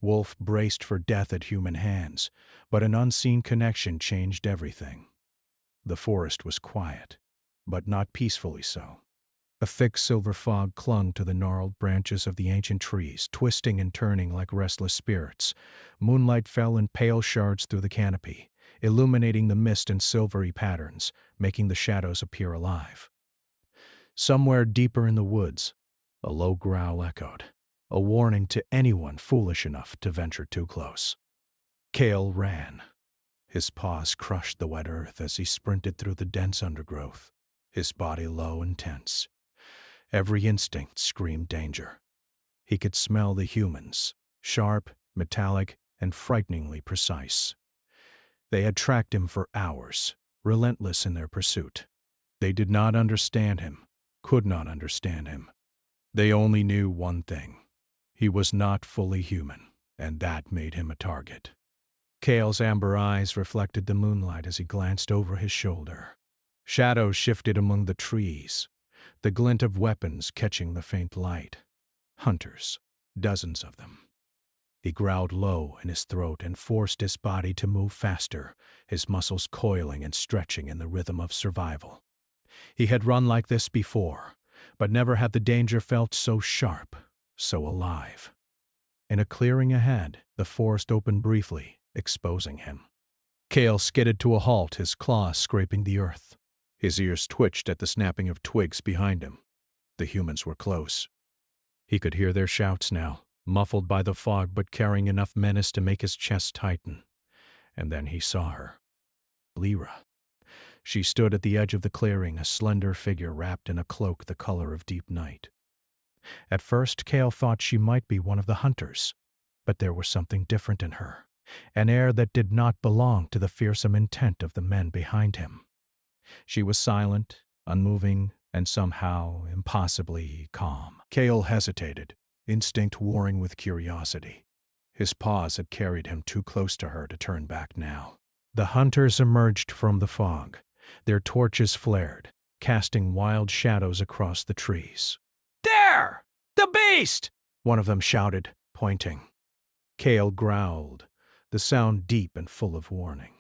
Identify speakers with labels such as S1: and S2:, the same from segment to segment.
S1: Wolf braced for death at human hands, but an unseen connection changed everything. The forest was quiet, but not peacefully so. A thick silver fog clung to the gnarled branches of the ancient trees, twisting and turning like restless spirits. Moonlight fell in pale shards through the canopy, illuminating the mist in silvery patterns, making the shadows appear alive. Somewhere deeper in the woods, a low growl echoed, a warning to anyone foolish enough to venture too close. Cale ran. His paws crushed the wet earth as he sprinted through the dense undergrowth, his body low and tense. Every instinct screamed danger. He could smell the humans, sharp, metallic, and frighteningly precise. They had tracked him for hours, relentless in their pursuit. They did not understand him, could not understand him. They only knew one thing. He was not fully human, and that made him a target. Cale's amber eyes reflected the moonlight as he glanced over his shoulder. Shadows shifted among the trees, the glint of weapons catching the faint light. Hunters, dozens of them. He growled low in his throat and forced his body to move faster, his muscles coiling and stretching in the rhythm of survival. He had run like this before, but never had the danger felt so sharp, so alive. In a clearing ahead, the forest opened briefly, exposing him. Cale skidded to a halt, his claws scraping the earth. His ears twitched at the snapping of twigs behind him. The humans were close. He could hear their shouts now, muffled by the fog but carrying enough menace to make his chest tighten. And then he saw her. Lyra. She stood at the edge of the clearing, a slender figure wrapped in a cloak the color of deep night. At first, Cale thought she might be one of the hunters, but there was something different in her, an air that did not belong to the fearsome intent of the men behind him. She was silent, unmoving, and somehow impossibly calm. Cale hesitated, instinct warring with curiosity. His paws had carried him too close to her to turn back now. The hunters emerged from the fog. Their torches flared, casting wild shadows across the trees. "There! The beast!" one of them shouted, pointing. Cale growled, the sound deep and full of warning.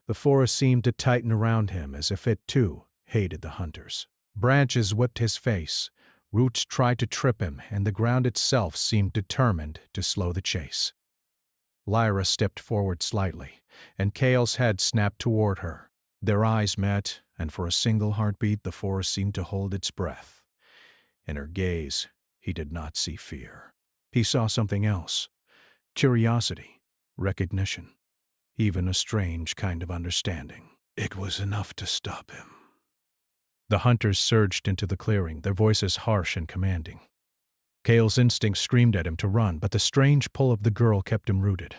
S1: The forest seemed to tighten around him as if it, too, hated the hunters. Branches whipped his face, roots tried to trip him, and the ground itself seemed determined to slow the chase. Lyra stepped forward slightly, and Cale's head snapped toward her. Their eyes met, and for a single heartbeat the forest seemed to hold its breath. In her gaze, he did not see fear. He saw something else. Curiosity, recognition, even a strange kind of understanding. It was enough to stop him. The hunters surged into the clearing, their voices harsh and commanding. Cale's instinct screamed at him to run, but the strange pull of the girl kept him rooted.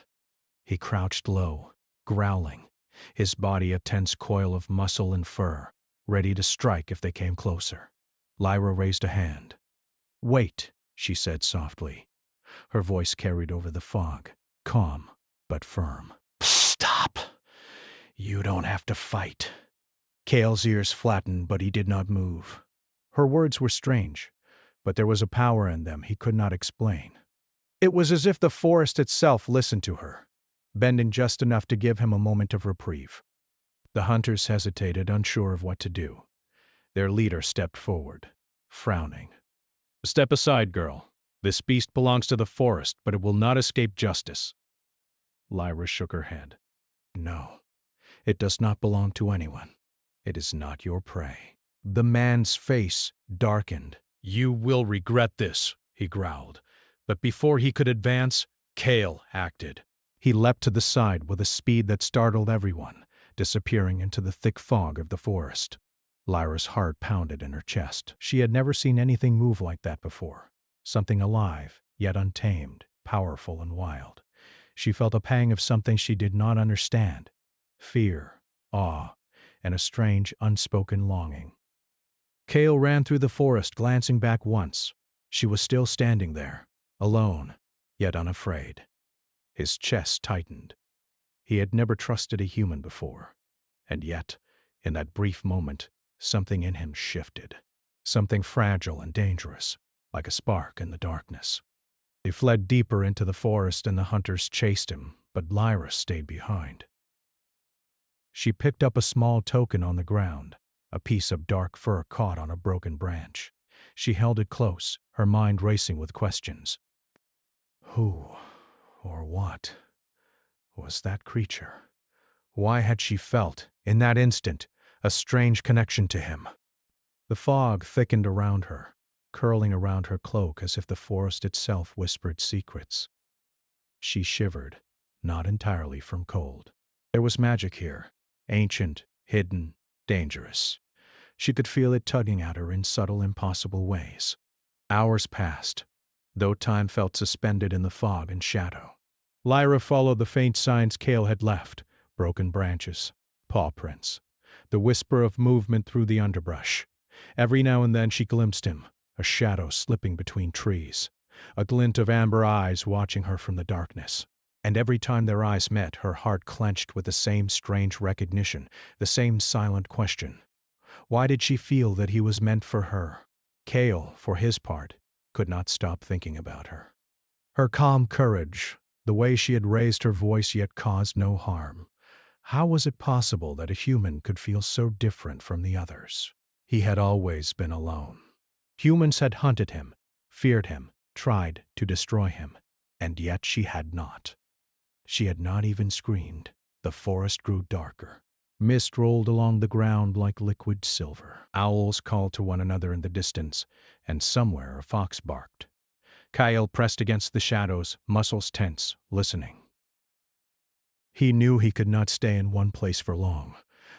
S1: He crouched low, growling, his body a tense coil of muscle and fur, ready to strike if they came closer. Lyra raised a hand. "Wait," she said softly. Her voice carried over the fog, calm but firm. "Stop! You don't have to fight." Cale's ears flattened, but he did not move. Her words were strange, but there was a power in them he could not explain. It was as if the forest itself listened to her, bending just enough to give him a moment of reprieve. The hunters hesitated, unsure of what to do. Their leader stepped forward, frowning. "Step aside, girl. This beast belongs to the forest, but it will not escape justice." Lyra shook her head. "No, it does not belong to anyone. It is not your prey." The man's face darkened. "You will regret this," he growled. But before he could advance, Cale acted. He leapt to the side with a speed that startled everyone, disappearing into the thick fog of the forest. Lyra's heart pounded in her chest. She had never seen anything move like that before. Something alive, yet untamed, powerful and wild. She felt a pang of something she did not understand. Fear, awe, and a strange, unspoken longing. Cale ran through the forest, glancing back once. She was still standing there, alone, yet unafraid. His chest tightened. He had never trusted a human before. And yet, in that brief moment, something in him shifted. Something fragile and dangerous, like a spark in the darkness. They fled deeper into the forest and the hunters chased him, but Lyra stayed behind. She picked up a small token on the ground, a piece of dark fur caught on a broken branch. She held it close, her mind racing with questions. Who, or what, was that creature? Why had she felt, in that instant, a strange connection to him? The fog thickened around her, curling around her cloak as if the forest itself whispered secrets. She shivered, not entirely from cold. There was magic here, ancient, hidden, dangerous. She could feel it tugging at her in subtle, impossible ways. Hours passed, though time felt suspended in the fog and shadow. Lyra followed the faint signs Cale had left, broken branches, paw prints, the whisper of movement through the underbrush. Every now and then she glimpsed him, a shadow slipping between trees, a glint of amber eyes watching her from the darkness. And every time their eyes met, her heart clenched with the same strange recognition, the same silent question. Why did she feel that he was meant for her? Cale, for his part, could not stop thinking about her. Her calm courage, the way she had raised her voice yet caused no harm. How was it possible that a human could feel so different from the others? He had always been alone. Humans had hunted him, feared him, tried to destroy him, and yet she had not. She had not even screamed. The forest grew darker. Mist rolled along the ground like liquid silver. Owls called to one another in the distance, and somewhere a fox barked. Kyle pressed against the shadows, muscles tense, listening. He knew he could not stay in one place for long.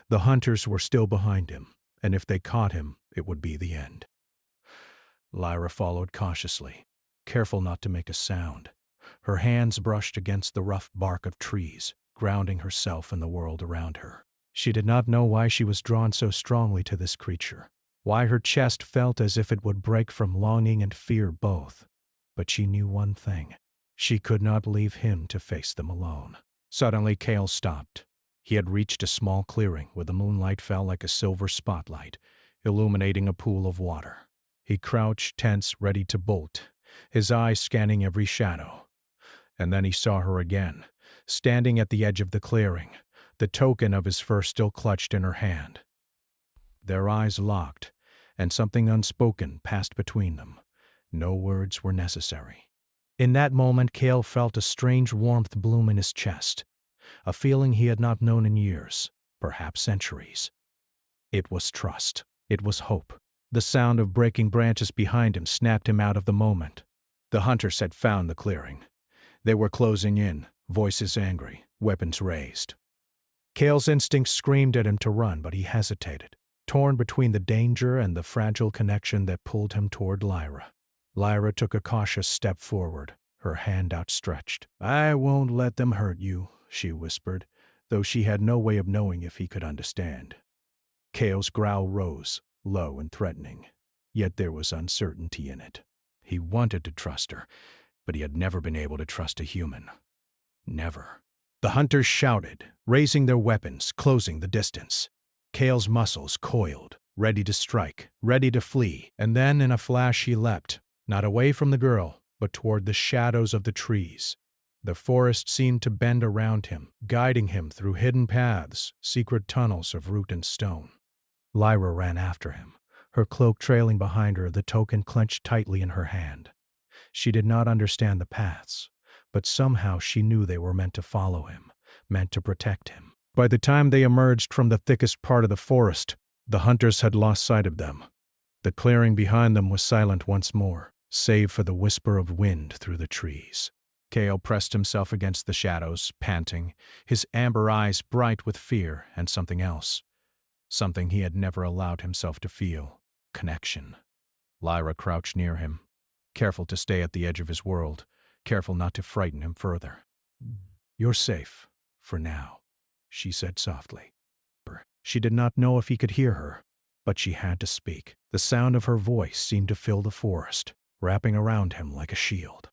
S1: The hunters were still behind him, and if they caught him, it would be the end. Lyra followed cautiously, careful not to make a sound. Her hands brushed against the rough bark of trees, grounding herself in the world around her. She did not know why she was drawn so strongly to this creature, why her chest felt as if it would break from longing and fear both. But she knew one thing. She could not leave him to face them alone. Suddenly Cale stopped. He had reached a small clearing where the moonlight fell like a silver spotlight, illuminating a pool of water. He crouched tense, ready to bolt, his eyes scanning every shadow. And then he saw her again, standing at the edge of the clearing, the token of his fur still clutched in her hand. Their eyes locked, and something unspoken passed between them. No words were necessary. In that moment, Cale felt a strange warmth bloom in his chest, a feeling he had not known in years, perhaps centuries. It was trust. It was hope. The sound of breaking branches behind him snapped him out of the moment. The hunters had found the clearing. They were closing in, voices angry, weapons raised. Cale's instincts screamed at him to run, but he hesitated, torn between the danger and the fragile connection that pulled him toward Lyra. Lyra took a cautious step forward, her hand outstretched. "I won't let them hurt you," she whispered, though she had no way of knowing if he could understand. Cale's growl rose, low and threatening, yet there was uncertainty in it. He wanted to trust her, but he had never been able to trust a human. Never. The hunters shouted, raising their weapons, closing the distance. Cale's muscles coiled, ready to strike, ready to flee, and then in a flash he leapt, not away from the girl, but toward the shadows of the trees. The forest seemed to bend around him, guiding him through hidden paths, secret tunnels of root and stone. Lyra ran after him, her cloak trailing behind her, the token clenched tightly in her hand. She did not understand the paths, but somehow she knew they were meant to follow him, meant to protect him. By the time they emerged from the thickest part of the forest, the hunters had lost sight of them. The clearing behind them was silent once more, save for the whisper of wind through the trees. Cale pressed himself against the shadows, panting, his amber eyes bright with fear and something else. Something he had never allowed himself to feel. Connection. Lyra crouched near him, careful to stay at the edge of his world, careful not to frighten him further. "You're safe, for now," she said softly. She did not know if he could hear her, but she had to speak. The sound of her voice seemed to fill the forest, wrapping around him like a shield.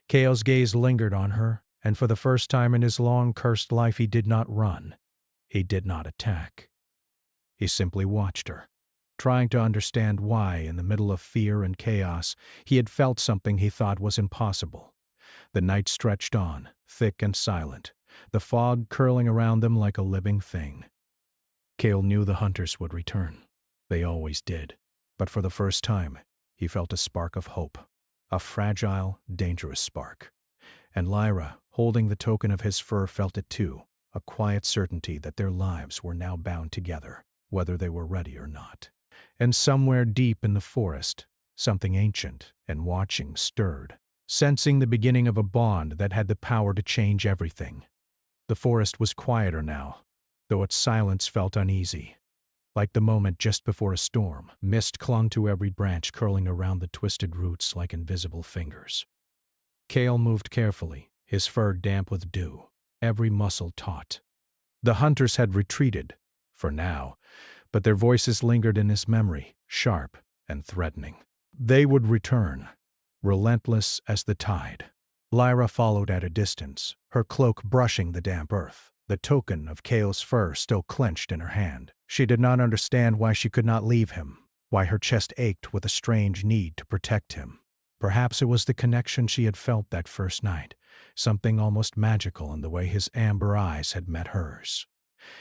S1: Cale's gaze lingered on her, and for the first time in his long, cursed life he did not run. He did not attack. He simply watched her, trying to understand why, in the middle of fear and chaos, he had felt something he thought was impossible. The night stretched on, thick and silent, the fog curling around them like a living thing. Cale knew the hunters would return. They always did. But for the first time, he felt a spark of hope. A fragile, dangerous spark. And Lyra, holding the token of his fur, felt it too, a quiet certainty that their lives were now bound together, whether they were ready or not. And somewhere deep in the forest, something ancient and watching stirred, sensing the beginning of a bond that had the power to change everything. The forest was quieter now, though its silence felt uneasy. Like the moment just before a storm, mist clung to every branch, curling around the twisted roots like invisible fingers. Cale moved carefully, his fur damp with dew, every muscle taut. The hunters had retreated, for now, but their voices lingered in his memory, sharp and threatening. They would return, relentless as the tide. Lyra followed at a distance, her cloak brushing the damp earth, the token of Cale's fur still clenched in her hand. She did not understand why she could not leave him, why her chest ached with a strange need to protect him. Perhaps it was the connection she had felt that first night, something almost magical in the way his amber eyes had met hers.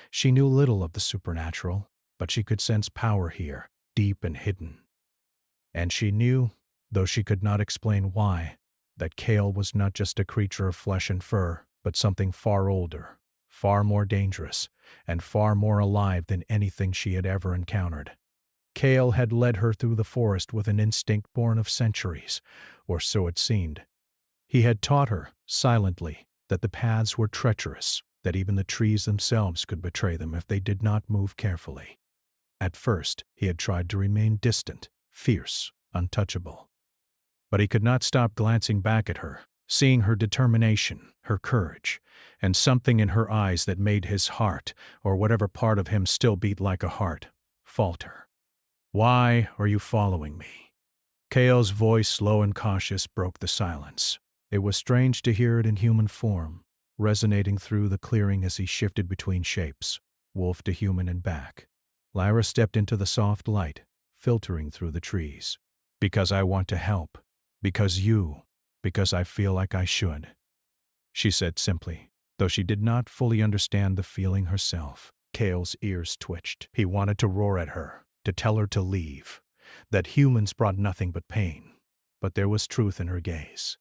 S1: She knew little of the supernatural, but she could sense power here, deep and hidden. And she knew, though she could not explain why, that Cale was not just a creature of flesh and fur, but something far older, far more dangerous, and far more alive than anything she had ever encountered. Cale had led her through the forest with an instinct born of centuries, or so it seemed. He had taught her, silently, that the paths were treacherous, that even the trees themselves could betray them if they did not move carefully. At first, he had tried to remain distant, fierce, untouchable. But he could not stop glancing back at her, seeing her determination, her courage, and something in her eyes that made his heart, or whatever part of him still beat like a heart, falter. "Why are you following me?" Cale's voice, low and cautious, broke the silence. It was strange to hear it in human form, resonating through the clearing as he shifted between shapes, wolf to human and back. Lyra stepped into the soft light, filtering through the trees. "Because I want to help. Because I feel like I should," she said simply, though she did not fully understand the feeling herself. Cale's ears twitched. He wanted to roar at her, to tell her to leave, that humans brought nothing but pain. But there was truth in her gaze.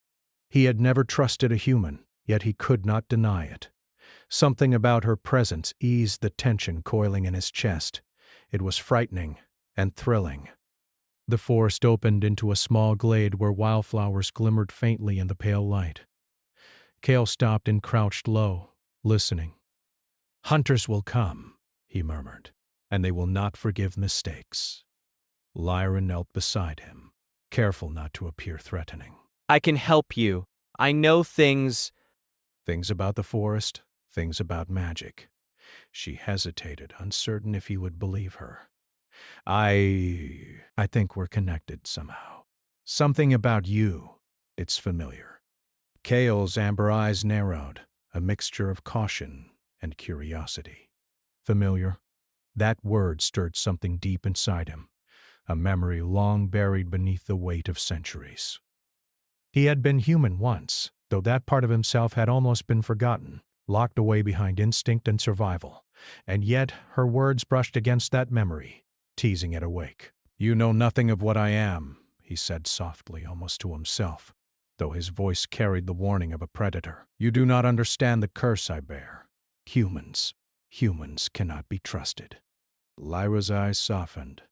S1: He had never trusted a human, yet he could not deny it. Something about her presence eased the tension coiling in his chest. It was frightening and thrilling. The forest opened into a small glade where wildflowers glimmered faintly in the pale light. Cale stopped and crouched low, listening. "Hunters will come," he murmured, "and they will not forgive mistakes." Lyra knelt beside him, careful not to appear threatening.
S2: "I can help you. I know things."
S1: Things about the forest, things about magic. She hesitated, uncertain if he would believe her. I think we're connected somehow. Something about you. It's familiar." Cale's amber eyes narrowed, a mixture of caution and curiosity. Familiar? That word stirred something deep inside him, a memory long buried beneath the weight of centuries. He had been human once, though that part of himself had almost been forgotten, locked away behind instinct and survival. And yet her words brushed against that memory, teasing it awake. "You know nothing of what I am," he said softly, almost to himself, though his voice carried the warning of a predator. "You do not understand the curse I bear. Humans cannot be trusted." Lyra's eyes softened.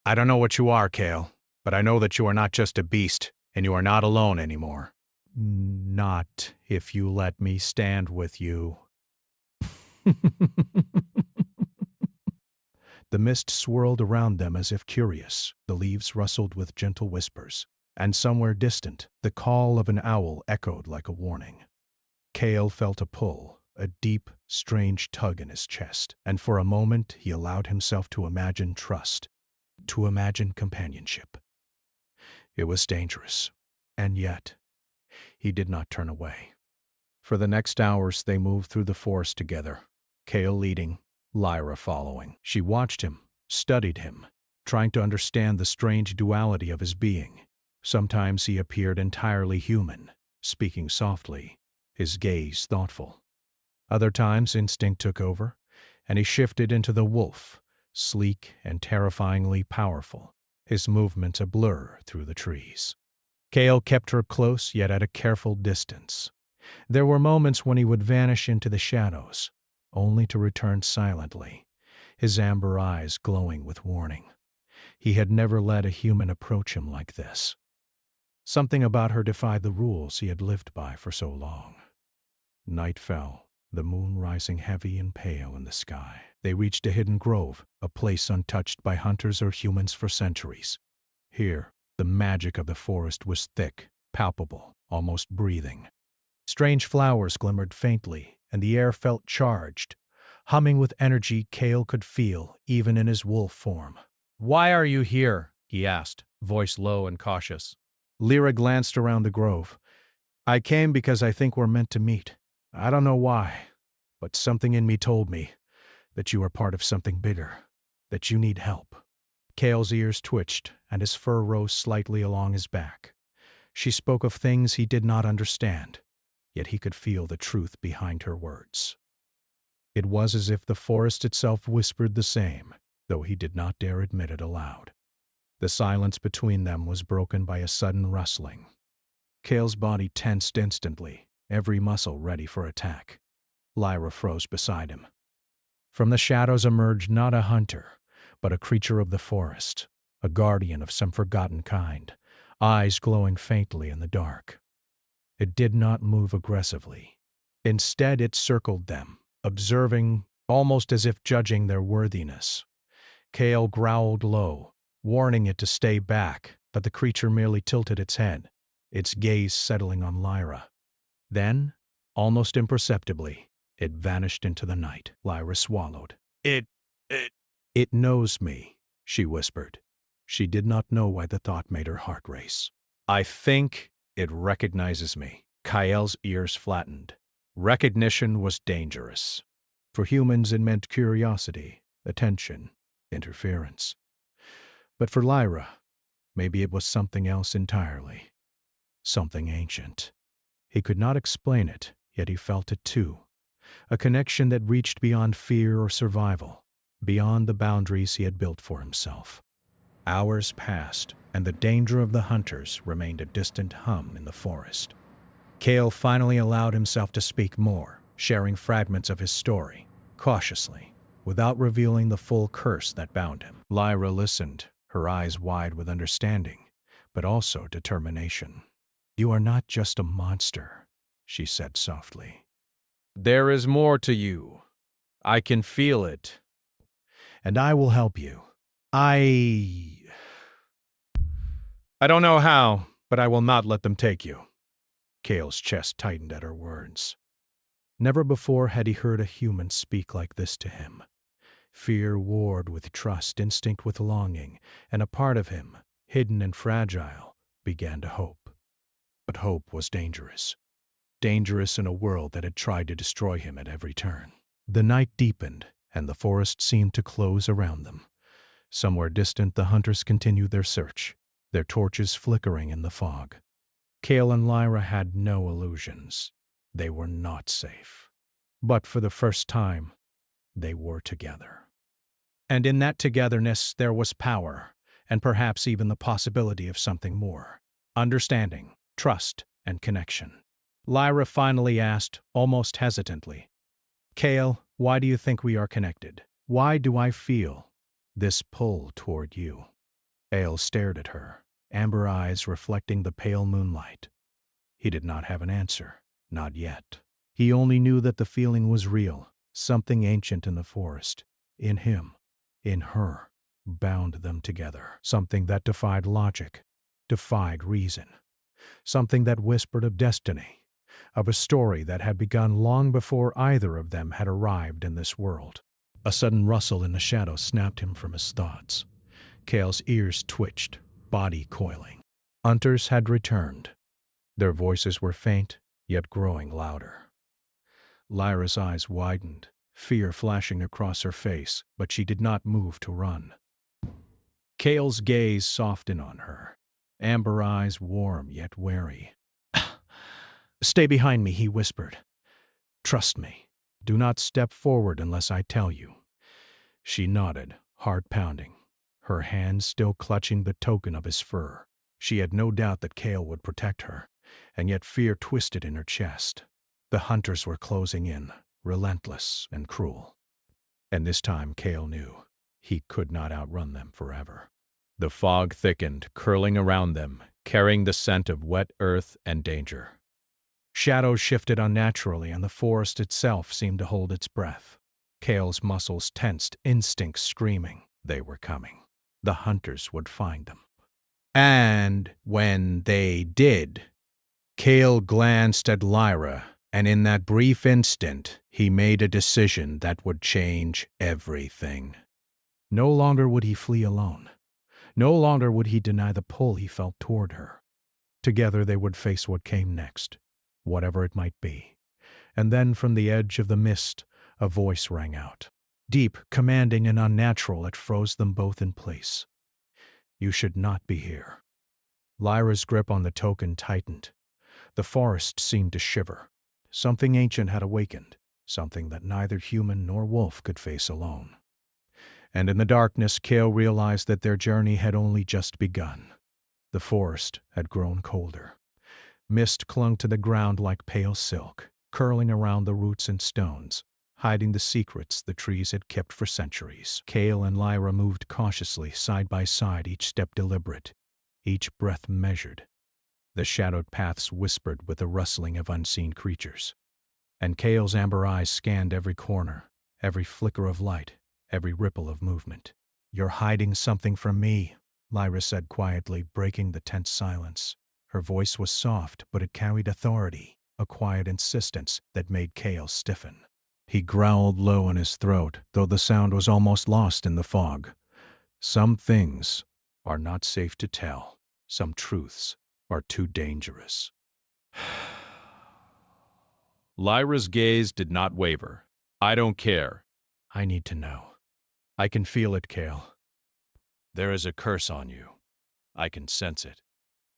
S1: "I don't know what you are, Cale, but I know that you are not just a beast, and you are not alone anymore." "Not if you let me stand with you." The mist swirled around them as if curious. The leaves rustled with gentle whispers, and somewhere distant, the call of an owl echoed like a warning. Cale felt a pull, a deep, strange tug in his chest, and for a moment he allowed himself to imagine trust, to imagine companionship. It was dangerous, and yet he did not turn away. For the next hours they moved through the forest together, Cale leading, Lyra following. She watched him, studied him, trying to understand the strange duality of his being. Sometimes he appeared entirely human, speaking softly, his gaze thoughtful. Other times instinct took over, and he shifted into the wolf, sleek and terrifyingly powerful, his movements a blur through the trees. Kale kept her close yet at a careful distance. There were moments when he would vanish into the shadows, only to return silently, his amber eyes glowing with warning. He had never let a human approach him like this. Something about her defied the rules he had lived by for so long. Night fell, the moon rising heavy and pale in the sky. They reached a hidden grove, a place untouched by hunters or humans for centuries. Here, the magic of the forest was thick, palpable, almost breathing. Strange flowers glimmered faintly, and the air felt charged, humming with energy Kale could feel even in his wolf form.
S2: Why are you here? He asked, voice low and cautious.
S1: Lyra glanced around the grove. I came because I think we're meant to meet. I don't know why, but something in me told me that you are part of something bigger, that you need help. Kale's ears twitched, and his fur rose slightly along his back. She spoke of things he did not understand, yet he could feel the truth behind her words. It was as if the forest itself whispered the same, though he did not dare admit it aloud. The silence between them was broken by a sudden rustling. Kale's body tensed instantly, every muscle ready for attack. Lyra froze beside him. From the shadows emerged not a hunter, but a creature of the forest, a guardian of some forgotten kind, eyes glowing faintly in the dark. It did not move aggressively. Instead, it circled them, observing, almost as if judging their worthiness. Kale growled low, warning it to stay back, but the creature merely tilted its head, its gaze settling on Lyra. Then, almost imperceptibly, it vanished into the night. Lyra swallowed. It knows me, she whispered. She did not know why the thought made her heart race. I think it recognizes me. Kael's ears flattened. Recognition was dangerous. For humans it meant curiosity, attention, interference. But for Lyra, maybe it was something else entirely. Something ancient. He could not explain it, yet he felt it too. A connection that reached beyond fear or survival, beyond the boundaries he had built for himself. Hours passed, and the danger of the hunters remained a distant hum in the forest. Kale finally allowed himself to speak more, sharing fragments of his story, cautiously, without revealing the full curse that bound him. Lyra listened, her eyes wide with understanding, but also determination. You are not just a monster, she said softly.
S2: There is more to you. I can feel it.
S1: And I will help you. I don't know how, but I will not let them take you. Kale's chest tightened at her words. Never before had he heard a human speak like this to him. Fear warred with trust, instinct with longing, and a part of him, hidden and fragile, began to hope. But hope was dangerous. Dangerous in a world that had tried to destroy him at every turn. The night deepened, and the forest seemed to close around them. Somewhere distant, the hunters continued their search, their torches flickering in the fog. Kale and Lyra had no illusions. They were not safe. But for the first time, they were together. And in that togetherness there was power, and perhaps even the possibility of something more. Understanding, trust, and connection. Lyra finally asked, almost hesitantly, Kale, why do you think we are connected? Why do I feel this pull toward you? Kale stared at her, amber eyes reflecting the pale moonlight. He did not have an answer, not yet. He only knew that the feeling was real, something ancient in the forest, in him, in her, bound them together. Something that defied logic, defied reason. Something that whispered of destiny, of a story that had begun long before either of them had arrived in this world. A sudden rustle in the shadows snapped him from his thoughts. Kale's ears twitched, body coiling. Hunters had returned. Their voices were faint, yet growing louder. Lyra's eyes widened, fear flashing across her face, but she did not move to run. Kale's gaze softened on her, amber eyes warm yet wary. "Stay behind me," he whispered. "Trust me. Do not step forward unless I tell you." She nodded, heart pounding, her hands still clutching the token of his fur. She had no doubt that Kale would protect her, and yet fear twisted in her chest. The hunters were closing in, relentless and cruel. And this time Kale knew he could not outrun them forever. The fog thickened, curling around them, carrying the scent of wet earth and danger. Shadows shifted unnaturally, and the forest itself seemed to hold its breath. Kale's muscles tensed, instincts screaming. They were coming. The hunters would find them. And when they did, Kale glanced at Lyra, and in that brief instant, he made a decision that would change everything. No longer would he flee alone. No longer would he deny the pull he felt toward her. Together they would face what came next, whatever it might be. And then from the edge of the mist, a voice rang out. Deep, commanding, and unnatural, it froze them both in place. "You should not be here." Lyra's grip on the token tightened. The forest seemed to shiver. Something ancient had awakened, something that neither human nor wolf could face alone. And in the darkness, Kale realized that their journey had only just begun. The forest had grown colder. Mist clung to the ground like pale silk, curling around the roots and stones, hiding the secrets the trees had kept for centuries. Kale and Lyra moved cautiously, side by side, each step deliberate, each breath measured. The shadowed paths whispered with the rustling of unseen creatures. And Kale's amber eyes scanned every corner, every flicker of light, every ripple of movement. "You're hiding something from me," Lyra said quietly, breaking the tense silence. Her voice was soft, but it carried authority, a quiet insistence that made Kale stiffen. He growled low in his throat, though the sound was almost lost in the fog. "Some things are not safe to tell. Some truths are too dangerous."
S2: Lyra's gaze did not waver. "I don't care."
S1: "I need to know. I can feel it, Kale. There is a curse on you. I can sense it."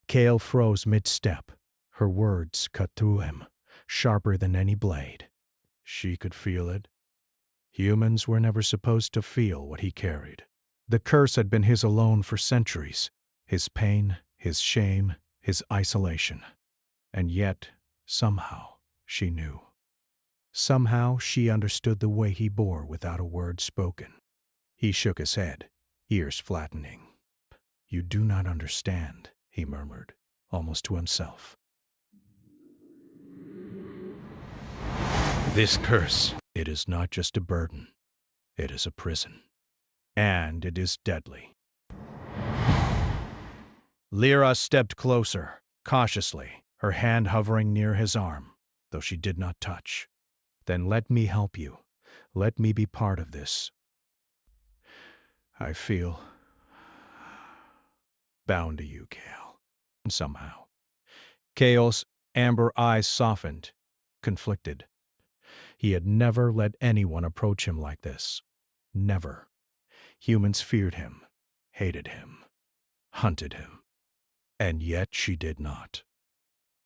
S1: Kale froze mid-step. Her words cut through him, sharper than any blade. She could feel it. Humans were never supposed to feel what he carried. The curse had been his alone for centuries. His pain, his shame, his isolation. And yet, somehow, she knew. Somehow she understood the way he bore without a word spoken. He shook his head, ears flattening. "You do not understand," he murmured, almost to himself. "This curse, it is not just a burden. It is a prison. And it is deadly." Lyra stepped closer, cautiously, her hand hovering near his arm, though she did not touch. "Then let me help you. Let me be part of this. I feel bound to you, Kale." Somehow. Kale's amber eyes softened, conflicted. He had never let anyone approach him like this. Never. Humans feared him, hated him, hunted him. And yet she did not.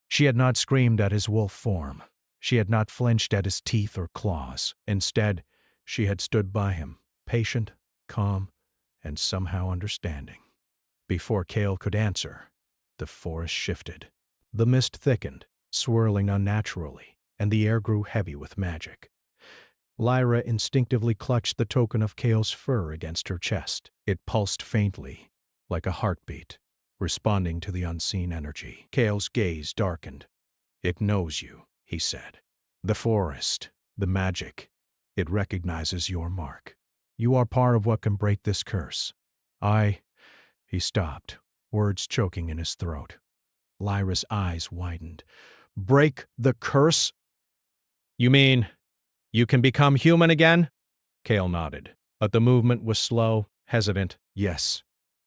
S1: She had not screamed at his wolf form. She had not flinched at his teeth or claws. Instead, she had stood by him, patient, calm, and somehow understanding. Before Kale could answer, the forest shifted. The mist thickened, swirling unnaturally, and the air grew heavy with magic. Lyra instinctively clutched the token of Kale's fur against her chest. It pulsed faintly, like a heartbeat, responding to the unseen energy. Kale's gaze darkened. "It knows you," he said. "The forest, the magic, it recognizes your mark. You are part of what can break this curse. He stopped, words choking in his throat. Lyra's eyes widened. "Break the curse? You mean you can become human again?" Kale nodded, but the movement was slow, hesitant. "Yes,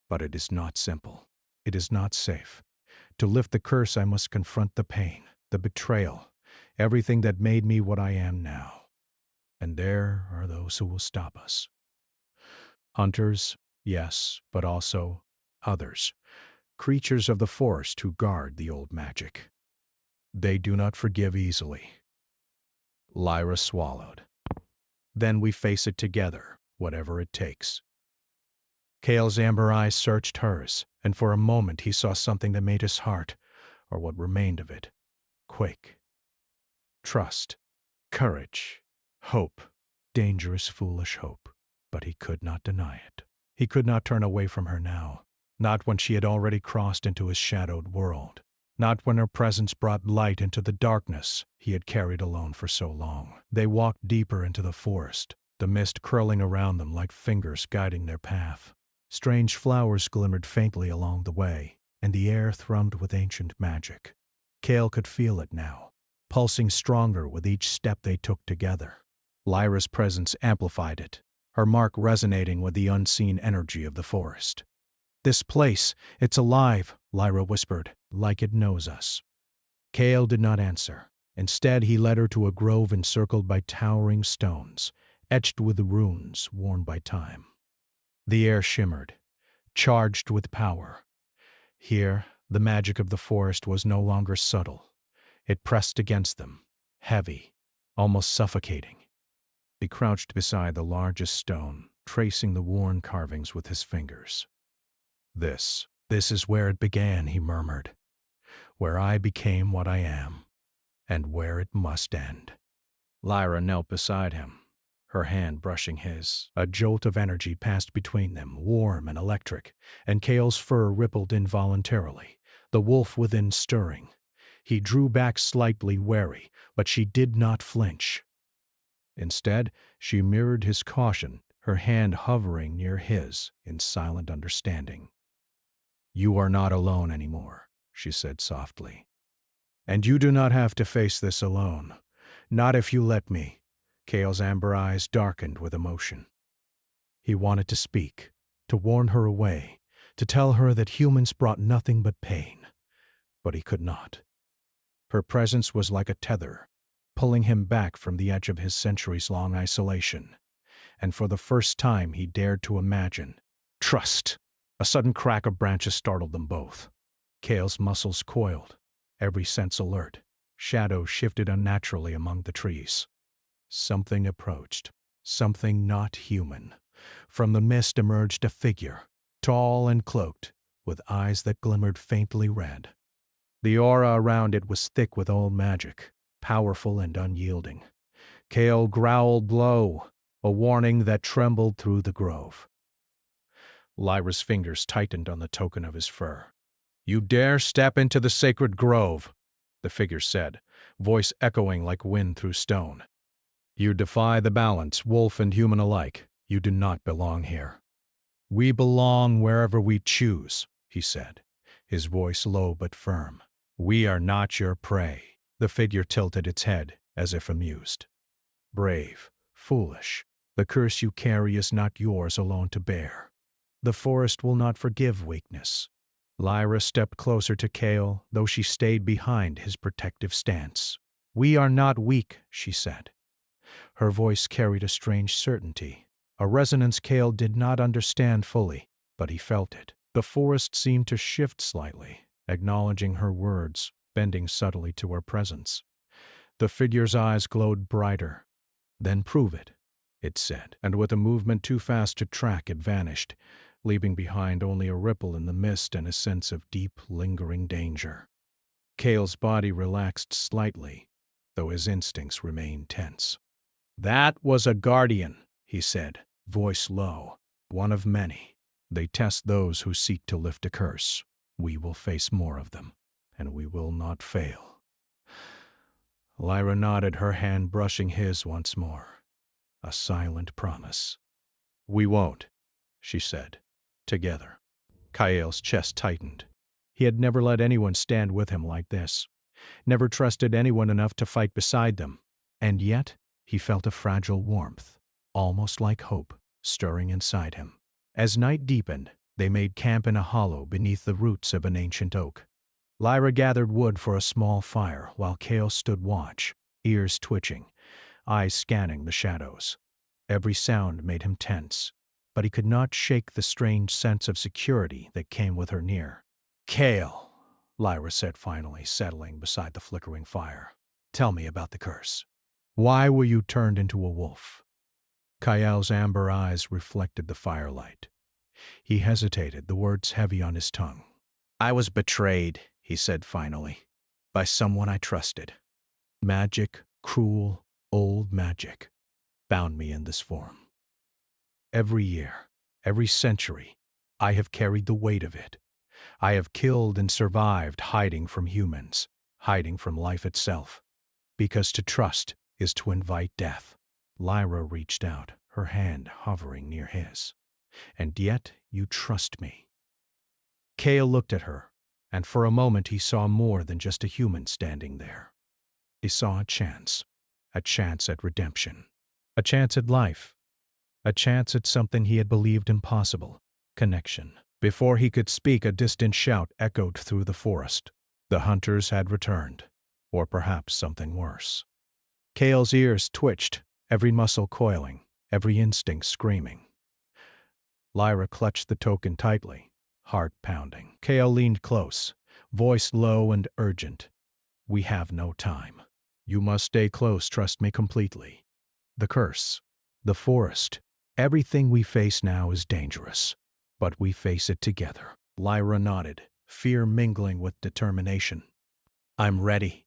S1: but it is not simple. It is not safe. To lift the curse, I must confront the pain, the betrayal, everything that made me what I am now. And there are those who will stop us. Hunters, Yes, but also others, creatures of the forest who guard the old magic. They do not forgive easily. Lyra swallowed. Then we face it together, whatever it takes. Kale's amber eyes searched hers, and for a moment he saw something that made his heart, or what remained of it, quake. Trust, courage, hope, dangerous, foolish hope. But he could not deny it. He could not turn away from her now, not when she had already crossed into his shadowed world, not when her presence brought light into the darkness he had carried alone for so long. They walked deeper into the forest, the mist curling around them like fingers guiding their path. Strange flowers glimmered faintly along the way, and the air thrummed with ancient magic. Kale could feel it now, pulsing stronger with each step they took together. Lyra's presence amplified it, her mark resonating with the unseen energy of the forest. "This place, it's alive," Lyra whispered, "like it knows us." Kale did not answer. Instead, he led her to a grove encircled by towering stones, etched with runes worn by time. The air shimmered, charged with power. Here, the magic of the forest was no longer subtle. It pressed against them, heavy, almost suffocating. He crouched beside the largest stone, tracing the worn carvings with his fingers. This is where it began," he murmured. "Where I became what I am, and where it must end." Lyra knelt beside him, her hand brushing his. A jolt of energy passed between them, warm and electric, and Kale's fur rippled involuntarily, the wolf within stirring. He drew back slightly, wary, but she did not flinch. Instead, she mirrored his caution, her hand hovering near his in silent understanding. "You are not alone anymore," she said softly. "And you do not have to face this alone. Not if you let me." Kale's amber eyes darkened with emotion. He wanted to speak, to warn her away, to tell her that humans brought nothing but pain. But he could not. Her presence was like a tether, pulling him back from the edge of his centuries-long isolation. And for the first time he dared to imagine. Trust! A sudden crack of branches startled them both. Kale's muscles coiled, every sense alert. Shadows shifted unnaturally among the trees. Something approached, something not human. From the mist emerged a figure, tall and cloaked, with eyes that glimmered faintly red. The aura around it was thick with old magic, powerful and unyielding. Kale growled low, a warning that trembled through the grove. Lyra's fingers tightened on the token of his fur. "You dare step into the sacred grove," the figure said, voice echoing like wind through stone. "You defy the balance, wolf and human alike. You do not belong here." "We belong wherever we choose," he said, his voice low but firm. "We are not your prey." The figure tilted its head, as if amused. "Brave, foolish, the curse you carry is not yours alone to bear. The forest will not forgive weakness." Lyra stepped closer to Kale, though she stayed behind his protective stance. "We are not weak," she said. Her voice carried a strange certainty, a resonance Kale did not understand fully, but he felt it. The forest seemed to shift slightly, acknowledging her words, bending subtly to her presence. The figure's eyes glowed brighter. "Then prove it," it said, and with a movement too fast to track it vanished, leaving behind only a ripple in the mist and a sense of deep, lingering danger. Kale's body relaxed slightly, though his instincts remained tense. "That was a guardian," he said, voice low. "One of many. They test those who seek to lift a curse. We will face more of them, and we will not fail." Lyra nodded, her hand brushing his once more. A silent promise. "We won't," she said. "Together." Kale's chest tightened. He had never let anyone stand with him like this, never trusted anyone enough to fight beside them, and yet he felt a fragile warmth, almost like hope, stirring inside him. As night deepened, they made camp in a hollow beneath the roots of an ancient oak. Lyra gathered wood for a small fire while Kale stood watch, ears twitching, eyes scanning the shadows. Every sound made him tense. but he could not shake the strange sense of security that came with her near. "Kale," Lyra said finally, settling beside the flickering fire. "Tell me about the curse. Why were you turned into a wolf?" Kayal's amber eyes reflected the firelight. He hesitated, the words heavy on his tongue. "I was betrayed," he said finally, "by someone I trusted. Magic, cruel, old magic, bound me in this form. Every year, every century, I have carried the weight of it. I have killed and survived hiding from humans, hiding from life itself, because to trust is to invite death." Lyra reached out, her hand hovering near his. "And yet you trust me." Kale looked at her, and for a moment he saw more than just a human standing there. He saw a chance at redemption, a chance at life, a chance at something he had believed impossible, connection. Before he could speak, a distant shout echoed through the forest. The hunters had returned, or perhaps something worse. Kale's ears twitched, every muscle coiling, every instinct screaming. Lyra clutched the token tightly, heart pounding. Kale leaned close, voice low and urgent. "We have no time. You must stay close, trust me completely. The curse, the forest, everything we face now is dangerous, but we face it together." Lyra nodded, fear mingling with determination. "I'm ready."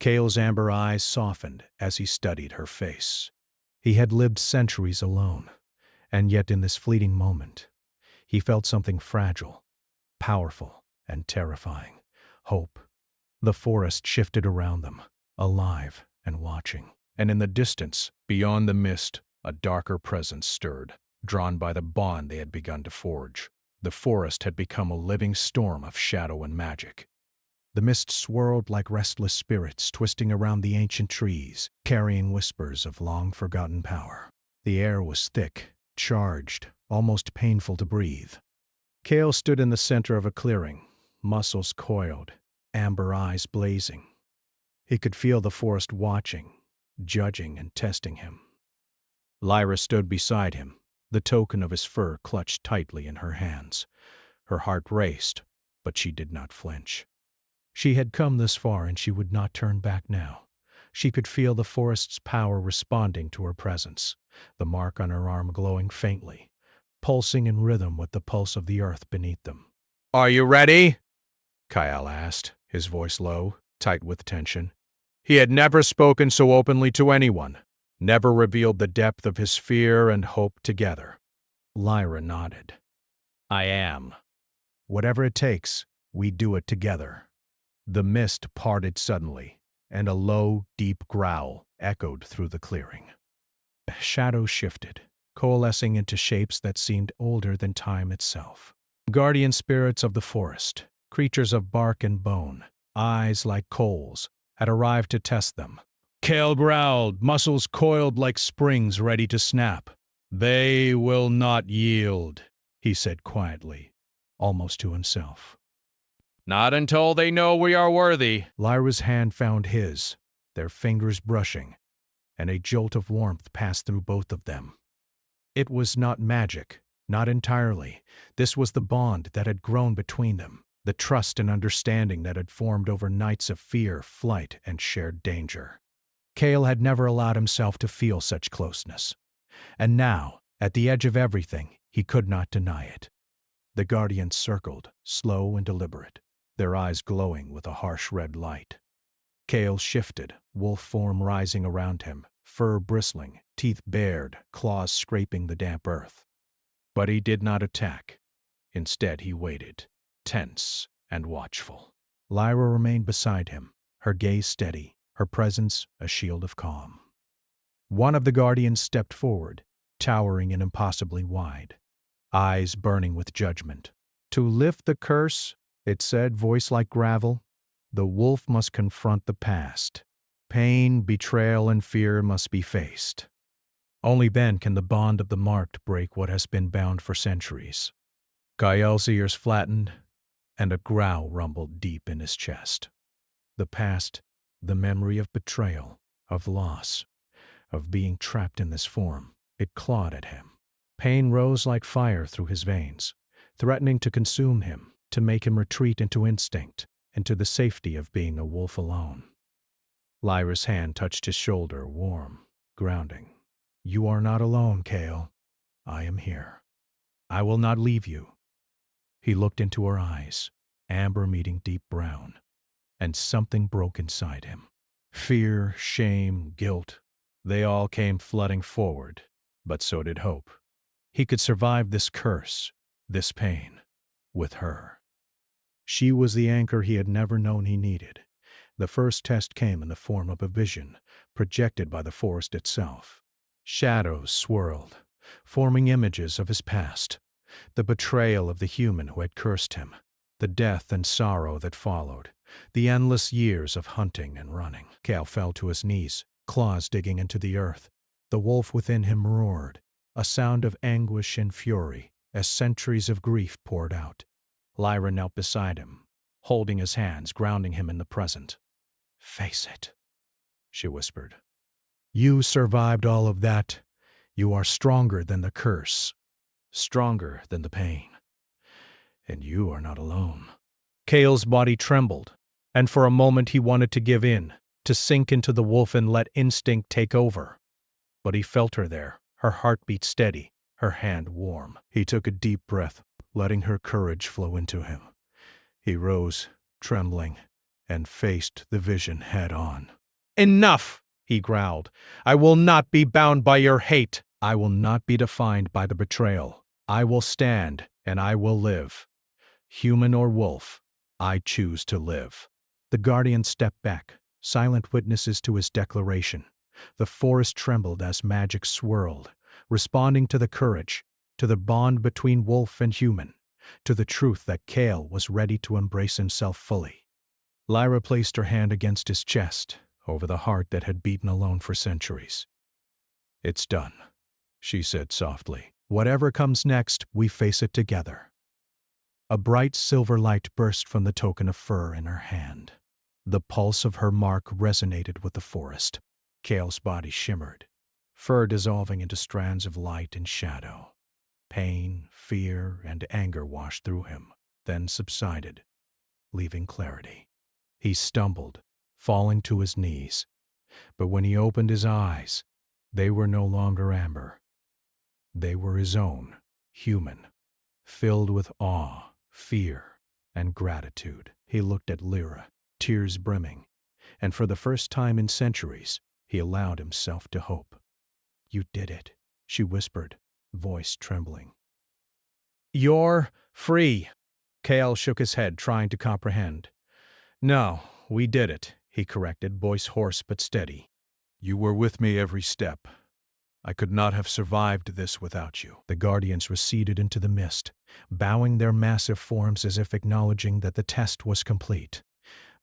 S1: Kale's amber eyes softened as he studied her face. He had lived centuries alone, and yet in this fleeting moment, he felt something fragile, powerful, and terrifying. Hope. The forest shifted around them, alive and watching. And in the distance, beyond the mist, a darker presence stirred, drawn by the bond they had begun to forge. The forest had become a living storm of shadow and magic. The mist swirled like restless spirits twisting around the ancient trees, carrying whispers of long-forgotten power. The air was thick, charged, almost painful to breathe. Kale stood in the center of a clearing, muscles coiled, amber eyes blazing. He could feel the forest watching, judging and testing him. Lyra stood beside him, the token of his fur clutched tightly in her hands. Her heart raced, but she did not flinch. She had come this far and she would not turn back now. She could feel the forest's power responding to her presence, the mark on her arm glowing faintly, pulsing in rhythm with the pulse of the earth beneath them. "Are you ready?" Kyle asked, his voice low, tight with tension. He had never spoken so openly to anyone, never revealed the depth of his fear and hope together. Lyra nodded. "I am. Whatever it takes, we do it together." The mist parted suddenly, and a low, deep growl echoed through the clearing. Shadows shifted, coalescing into shapes that seemed older than time itself. Guardian spirits of the forest, creatures of bark and bone, eyes like coals, had arrived to test them. Kale growled, muscles coiled like springs ready to snap. "They will not yield," he said quietly, almost to himself. "Not until they know we are worthy." Lyra's hand found his, their fingers brushing, and a jolt of warmth passed through both of them. It was not magic, not entirely. This was the bond that had grown between them, the trust and understanding that had formed over nights of fear, flight, and shared danger. Kale had never allowed himself to feel such closeness. And now, at the edge of everything, he could not deny it. The guardians circled, slow and deliberate, their eyes glowing with a harsh red light. Kale shifted, wolf form rising around him, fur bristling, teeth bared, claws scraping the damp earth. But he did not attack. Instead, he waited, tense and watchful. Lyra remained beside him, her gaze steady, her presence a shield of calm. One of the guardians stepped forward, towering and impossibly wide, eyes burning with judgment. "To lift the curse," it said, voice like gravel, "the wolf must confront the past. Pain, betrayal, and fear must be faced. Only then can the bond of the marked break what has been bound for centuries." Gael's ears flattened, and a growl rumbled deep in his chest. The past, the memory of betrayal, of loss, of being trapped in this form, it clawed at him. Pain rose like fire through his veins, threatening to consume him, to make him retreat into instinct, into the safety of being a wolf alone. Lyra's hand touched his shoulder, warm, grounding. "You are not alone, Kale. I am here. I will not leave you." He looked into her eyes, amber meeting deep brown, and something broke inside him. Fear, shame, guilt, they all came flooding forward, but so did hope. He could survive this curse, this pain, with her. She was the anchor he had never known he needed. The first test came in the form of a vision, projected by the forest itself. Shadows swirled, forming images of his past, the betrayal of the human who had cursed him, the death and sorrow that followed, the endless years of hunting and running. Kale fell to his knees, claws digging into the earth. The wolf within him roared, a sound of anguish and fury, as centuries of grief poured out. Lyra knelt beside him, holding his hands, grounding him in the present. "Face it," she whispered. "You survived all of that. You are stronger than the curse, stronger than the pain. And you are not alone." Kale's body trembled, and for a moment he wanted to give in, to sink into the wolf and let instinct take over. But he felt her there, her heartbeat steady, her hand warm. He took a deep breath, letting her courage flow into him. He rose, trembling, and faced the vision head on. "Enough!" he growled. "I will not be bound by your hate. I will not be defined by the betrayal. I will stand, and I will live. Human or wolf, I choose to live." The guardians stepped back, silent witnesses to his declaration. The forest trembled as magic swirled, responding to the courage, to the bond between wolf and human, to the truth that Kale was ready to embrace himself fully. Lyra placed her hand against his chest, over the heart that had beaten alone for centuries. "It's done," she said softly. "Whatever comes next, we face it together." A bright silver light burst from the token of fur in her hand. The pulse of her mark resonated with the forest. Kale's body shimmered, fur dissolving into strands of light and shadow. Pain, fear, and anger washed through him, then subsided, leaving clarity. He stumbled, falling to his knees. But when he opened his eyes, they were no longer amber. They were his own, human, filled with awe, fear, and gratitude. He looked at Lyra, tears brimming, and for the first time in centuries, he allowed himself to hope. "You did it," she whispered, voice trembling. "You're free." Kale shook his head, trying to comprehend. "No, we did it," he corrected, voice hoarse but steady. "You were with me every step. I could not have survived this without you." The guardians receded into the mist, bowing their massive forms as if acknowledging that the test was complete.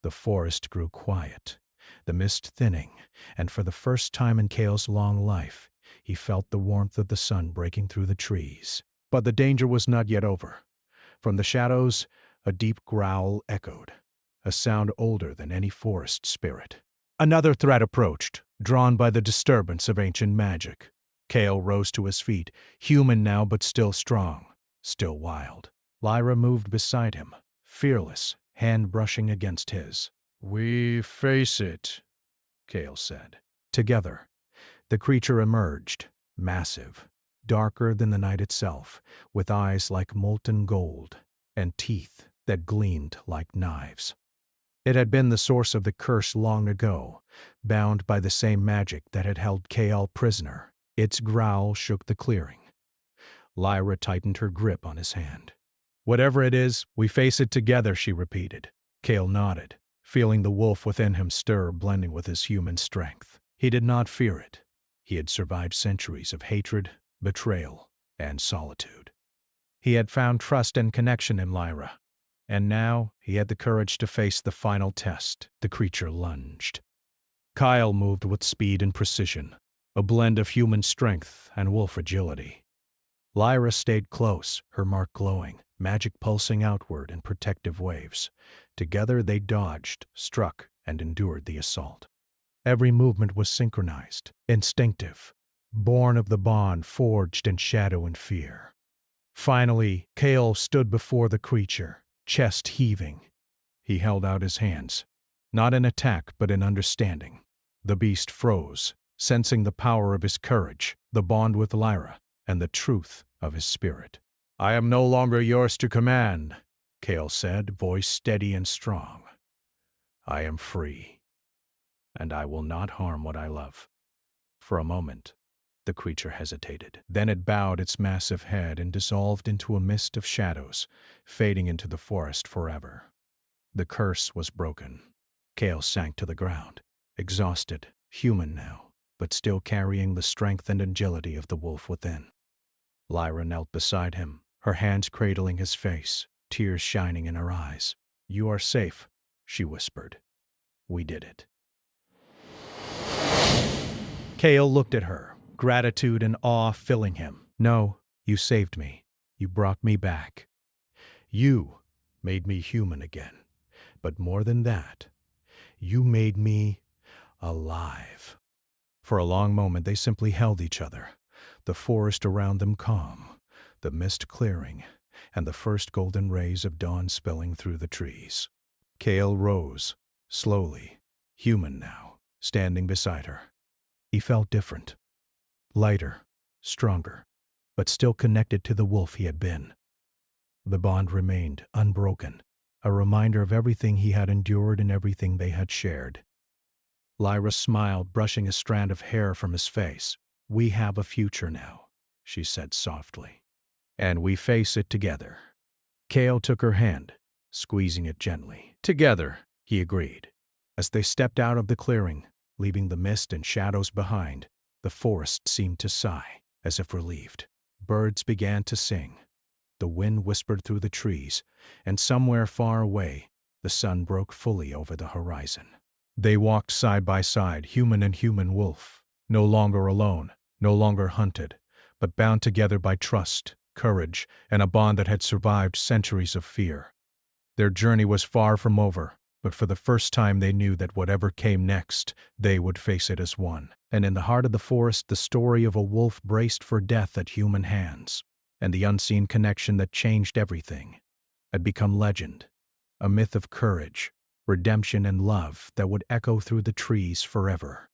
S1: The forest grew quiet, the mist thinning, and for the first time in Kale's long life, he felt the warmth of the sun breaking through the trees. But the danger was not yet over. From the shadows, a deep growl echoed, a sound older than any forest spirit. Another threat approached, drawn by the disturbance of ancient magic. Kale rose to his feet, human now but still strong, still wild. Lyra moved beside him, fearless, hand brushing against his. "We face it," Kale said. Together, the creature emerged, massive, darker than the night itself, with eyes like molten gold and teeth that gleamed like knives. It had been the source of the curse long ago, bound by the same magic that had held Kale prisoner. Its growl shook the clearing. Lyra tightened her grip on his hand. "Whatever it is, we face it together," she repeated. Kale nodded, feeling the wolf within him stir, blending with his human strength. He did not fear it. He had survived centuries of hatred, betrayal, and solitude. He had found trust and connection in Lyra, and now he had the courage to face the final test. The creature lunged. Kyle moved with speed and precision, a blend of human strength and wolf agility. Lyra stayed close, her mark glowing, magic pulsing outward in protective waves. Together they dodged, struck, and endured the assault. Every movement was synchronized, instinctive, born of the bond forged in shadow and fear. Finally, Kale stood before the creature, chest heaving. He held out his hands, not in attack but in understanding. The beast froze, sensing the power of his courage, the bond with Lyra, and the truth of his spirit. "I am no longer yours to command," Kale said, voice steady and strong. "I am free, and I will not harm what I love." For a moment, the creature hesitated. Then it bowed its massive head and dissolved into a mist of shadows, fading into the forest forever. The curse was broken. Kale sank to the ground, exhausted, human now, but still carrying the strength and agility of the wolf within. Lyra knelt beside him, her hands cradling his face, tears shining in her eyes. "You are safe," she whispered. "We did it." Kale looked at her, gratitude and awe filling him. "No, you saved me. You brought me back. You made me human again. But more than that, you made me alive." For a long moment they simply held each other, the forest around them calm, the mist clearing, and the first golden rays of dawn spilling through the trees. Kale rose, slowly, human now, standing beside her. He felt different, lighter, stronger, but still connected to the wolf he had been. The bond remained unbroken, a reminder of everything he had endured and everything they had shared. Lyra smiled, brushing a strand of hair from his face. "We have a future now," she said softly. "And we face it together." Kale took her hand, squeezing it gently. "Together," he agreed. As they stepped out of the clearing, leaving the mist and shadows behind, the forest seemed to sigh, as if relieved. Birds began to sing. The wind whispered through the trees, and somewhere far away, the sun broke fully over the horizon. They walked side by side, human and human wolf, no longer alone, no longer hunted, but bound together by trust, courage, and a bond that had survived centuries of fear. Their journey was far from over, but for the first time they knew that whatever came next, they would face it as one. And in the heart of the forest, the story of a wolf braced for death at human hands, and the unseen connection that changed everything, had become legend, a myth of courage, redemption, and love that would echo through the trees forever.